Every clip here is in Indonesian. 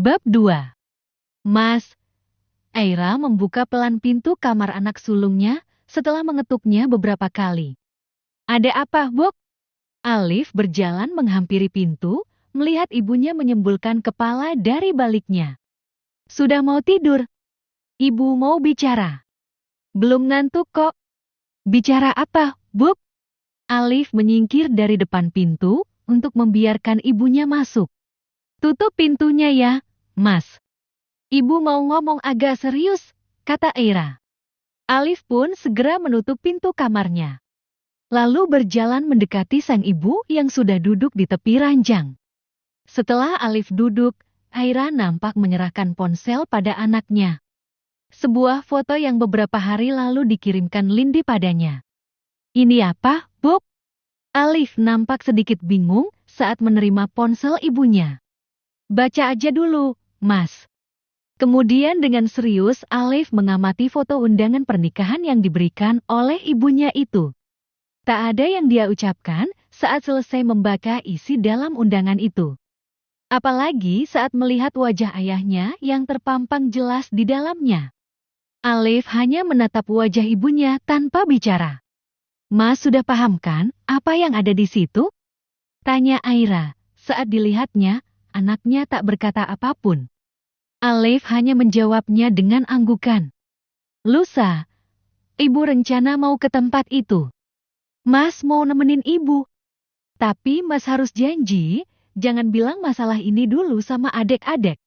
Bab 2. Mas. Aira membuka pelan pintu kamar anak sulungnya setelah mengetuknya beberapa kali. Ada apa, Bob? Alif berjalan menghampiri pintu, melihat ibunya menyembulkan kepala dari baliknya. Sudah mau tidur? Ibu mau bicara. Belum ngantuk kok. Bicara apa, Bob? Alif menyingkir dari depan pintu untuk membiarkan ibunya masuk. Tutup pintunya ya, Mas. Ibu mau ngomong agak serius, kata Aira. Alif pun segera menutup pintu kamarnya. Lalu berjalan mendekati sang ibu yang sudah duduk di tepi ranjang. Setelah Alif duduk, Aira nampak menyerahkan ponsel pada anaknya. Sebuah foto yang beberapa hari lalu dikirimkan Lindy padanya. Ini apa, Bob? Alif nampak sedikit bingung saat menerima ponsel ibunya. Baca aja dulu, Mas. Kemudian dengan serius Alif mengamati foto undangan pernikahan yang diberikan oleh ibunya itu. Tak ada yang dia ucapkan saat selesai membaca isi dalam undangan itu. Apalagi saat melihat wajah ayahnya yang terpampang jelas di dalamnya. Alif hanya menatap wajah ibunya tanpa bicara. Mas sudah paham kan apa yang ada di situ? Tanya Aira saat dilihatnya anaknya tak berkata apapun. Alif hanya menjawabnya dengan anggukan. Lusa, ibu rencana mau ke tempat itu. Mas mau nemenin ibu. Tapi mas harus janji, jangan bilang masalah ini dulu sama adik-adik.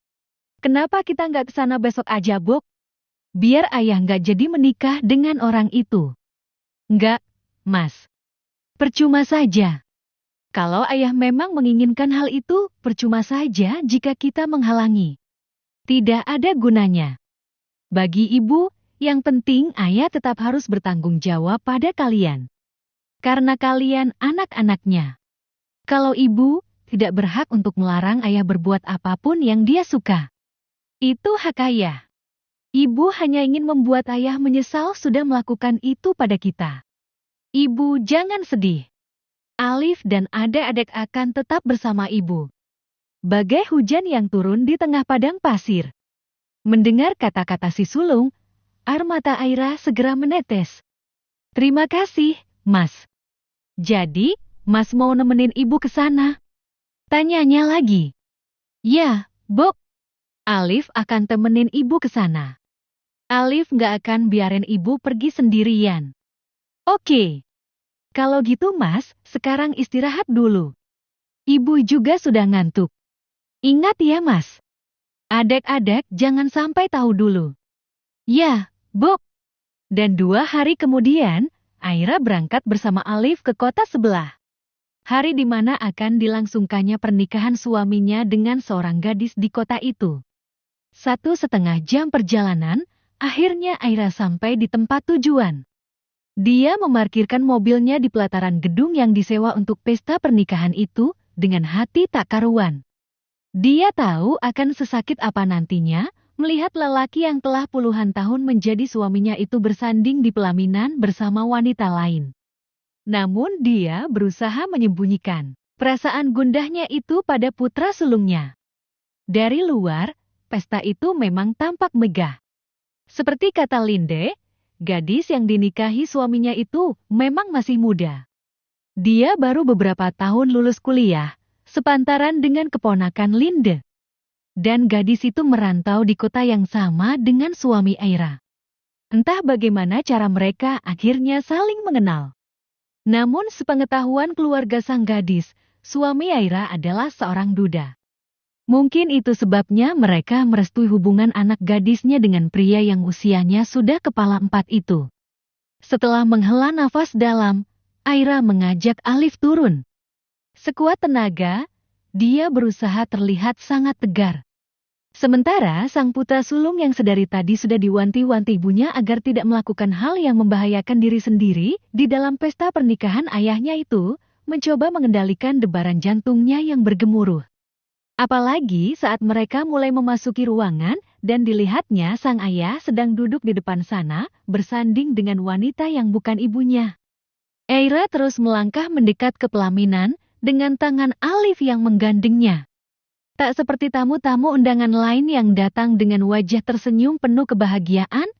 Kenapa kita nggak ke sana besok aja, Bob? Biar ayah nggak jadi menikah dengan orang itu. Nggak, Mas. Percuma saja. Kalau ayah memang menginginkan hal itu, percuma saja jika kita menghalangi. Tidak ada gunanya. Bagi ibu, yang penting ayah tetap harus bertanggung jawab pada kalian. Karena kalian anak-anaknya. Kalau ibu, tidak berhak untuk melarang ayah berbuat apapun yang dia suka. Itu hak ayah. Ibu hanya ingin membuat ayah menyesal sudah melakukan itu pada kita. Ibu jangan sedih. Alif dan adik-adik akan tetap bersama ibu. Bagai hujan yang turun di tengah padang pasir. Mendengar kata-kata si sulung, air mata Aira segera menetes. Terima kasih, Mas. Jadi, Mas mau nemenin ibu ke sana? Tanyanya lagi. Ya, Bob. Alif akan temenin ibu ke sana. Alif nggak akan biarin ibu pergi sendirian. Oke. Kalau gitu Mas, sekarang istirahat dulu. Ibu juga sudah ngantuk. Ingat ya Mas. Adik-adik jangan sampai tahu dulu. Ya, Bob. Dan 2 hari kemudian, Aira berangkat bersama Alif ke kota sebelah. Hari di mana akan dilangsungkannya pernikahan suaminya dengan seorang gadis di kota itu. 1,5 jam perjalanan, akhirnya Aira sampai di tempat tujuan. Dia memarkirkan mobilnya di pelataran gedung yang disewa untuk pesta pernikahan itu dengan hati tak karuan. Dia tahu akan sesakit apa nantinya melihat lelaki yang telah puluhan tahun menjadi suaminya itu bersanding di pelaminan bersama wanita lain. Namun dia berusaha menyembunyikan perasaan gundahnya itu pada putra sulungnya. Dari luar, pesta itu memang tampak megah. Seperti kata Linde, gadis yang dinikahi suaminya itu memang masih muda. Dia baru beberapa tahun lulus kuliah, sepantaran dengan keponakan Linde. Dan gadis itu merantau di kota yang sama dengan suami Aira. Entah bagaimana cara mereka akhirnya saling mengenal. Namun sepengetahuan keluarga sang gadis, suami Aira adalah seorang duda. Mungkin itu sebabnya mereka merestui hubungan anak gadisnya dengan pria yang usianya sudah kepala 4 itu. Setelah menghela nafas dalam, Aira mengajak Alif turun. Sekuat tenaga, dia berusaha terlihat sangat tegar. Sementara sang putra sulung yang sedari tadi sudah diwanti-wanti ibunya agar tidak melakukan hal yang membahayakan diri sendiri di dalam pesta pernikahan ayahnya itu, mencoba mengendalikan debaran jantungnya yang bergemuruh. Apalagi saat mereka mulai memasuki ruangan dan dilihatnya sang ayah sedang duduk di depan sana bersanding dengan wanita yang bukan ibunya. Aira terus melangkah mendekat ke pelaminan dengan tangan Alif yang menggandengnya. Tak seperti tamu-tamu undangan lain yang datang dengan wajah tersenyum penuh kebahagiaan,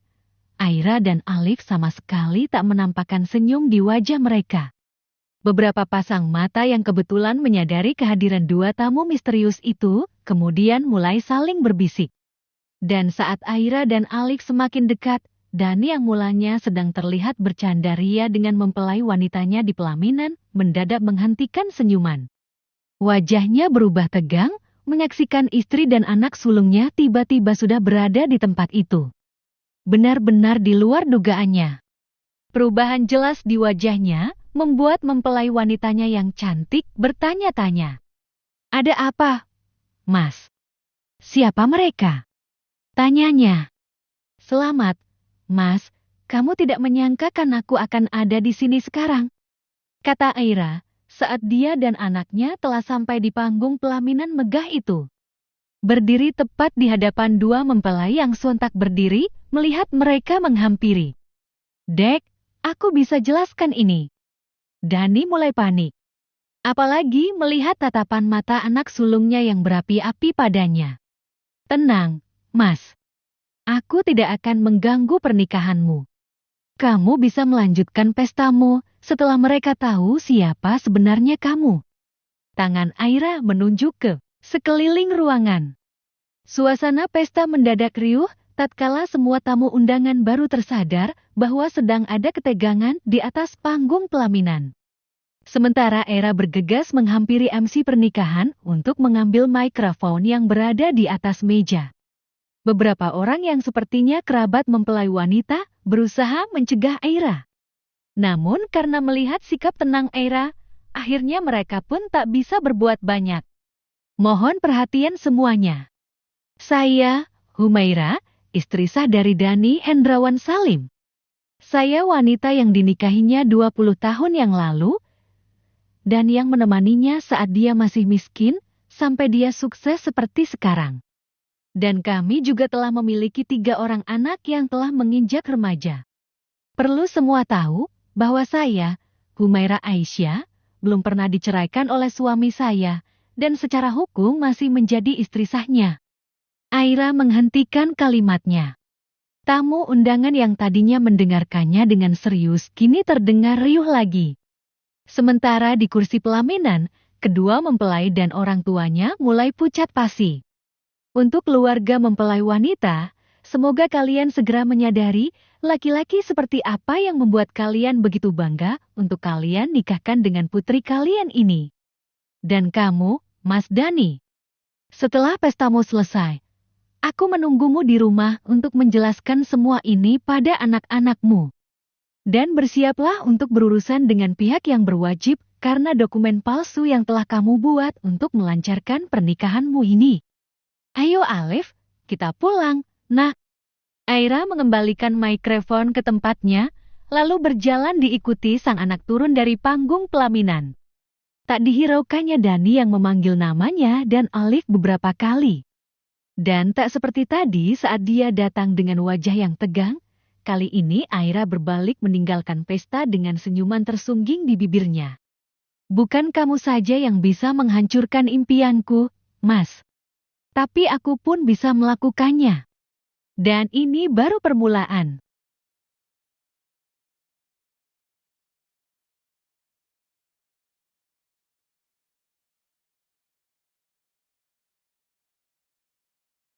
Aira dan Alif sama sekali tak menampakkan senyum di wajah mereka. Beberapa pasang mata yang kebetulan menyadari kehadiran dua tamu misterius itu, kemudian mulai saling berbisik. Dan saat Aira dan Alif semakin dekat, Dani yang mulanya sedang terlihat bercanda ria dengan mempelai wanitanya di pelaminan, mendadak menghentikan senyuman. Wajahnya berubah tegang, menyaksikan istri dan anak sulungnya tiba-tiba sudah berada di tempat itu. Benar-benar di luar dugaannya. Perubahan jelas di wajahnya membuat mempelai wanitanya yang cantik bertanya-tanya. Ada apa, Mas? Siapa mereka? Tanyanya. Selamat, Mas. Kamu tidak menyangkakan aku akan ada di sini sekarang? Kata Aira, saat dia dan anaknya telah sampai di panggung pelaminan megah itu. Berdiri tepat di hadapan dua mempelai yang sontak berdiri, melihat mereka menghampiri. Dek, aku bisa jelaskan ini. Dani mulai panik. Apalagi melihat tatapan mata anak sulungnya yang berapi-api padanya. Tenang, Mas. Aku tidak akan mengganggu pernikahanmu. Kamu bisa melanjutkan pestamu setelah mereka tahu siapa sebenarnya kamu. Tangan Aira menunjuk ke sekeliling ruangan. Suasana pesta mendadak riuh, tatkala semua tamu undangan baru tersadar bahwa sedang ada ketegangan di atas panggung pelaminan. Sementara Aira bergegas menghampiri MC pernikahan untuk mengambil mikrofon yang berada di atas meja. Beberapa orang yang sepertinya kerabat mempelai wanita berusaha mencegah Aira. Namun karena melihat sikap tenang Aira, akhirnya mereka pun tak bisa berbuat banyak. Mohon perhatian semuanya. Saya, Humaira, istri sah dari Dani Hendrawan Salim. Saya wanita yang dinikahinya 20 tahun yang lalu, dan yang menemaninya saat dia masih miskin, sampai dia sukses seperti sekarang. Dan kami juga telah memiliki 3 orang anak yang telah menginjak remaja. Perlu semua tahu bahwa saya, Humaira Aisyah, belum pernah diceraikan oleh suami saya, dan secara hukum masih menjadi istri sahnya. Aira menghentikan kalimatnya. Tamu undangan yang tadinya mendengarkannya dengan serius kini terdengar riuh lagi. Sementara di kursi pelaminan, kedua mempelai dan orang tuanya mulai pucat pasi. Untuk keluarga mempelai wanita, semoga kalian segera menyadari laki-laki seperti apa yang membuat kalian begitu bangga untuk kalian nikahkan dengan putri kalian ini. Dan kamu, Mas Dani. Setelah pestamu selesai, aku menunggumu di rumah untuk menjelaskan semua ini pada anak-anakmu. Dan bersiaplah untuk berurusan dengan pihak yang berwajib karena dokumen palsu yang telah kamu buat untuk melancarkan pernikahanmu ini. Ayo Alif, kita pulang, nak. Aira mengembalikan mikrofon ke tempatnya, lalu berjalan diikuti sang anak turun dari panggung pelaminan. Tak dihiraukannya Dani yang memanggil namanya dan Alif beberapa kali. Dan tak seperti tadi saat dia datang dengan wajah yang tegang, kali ini Aira berbalik meninggalkan pesta dengan senyuman tersungging di bibirnya. Bukan kamu saja yang bisa menghancurkan impianku, Mas. Tapi aku pun bisa melakukannya. Dan ini baru permulaan.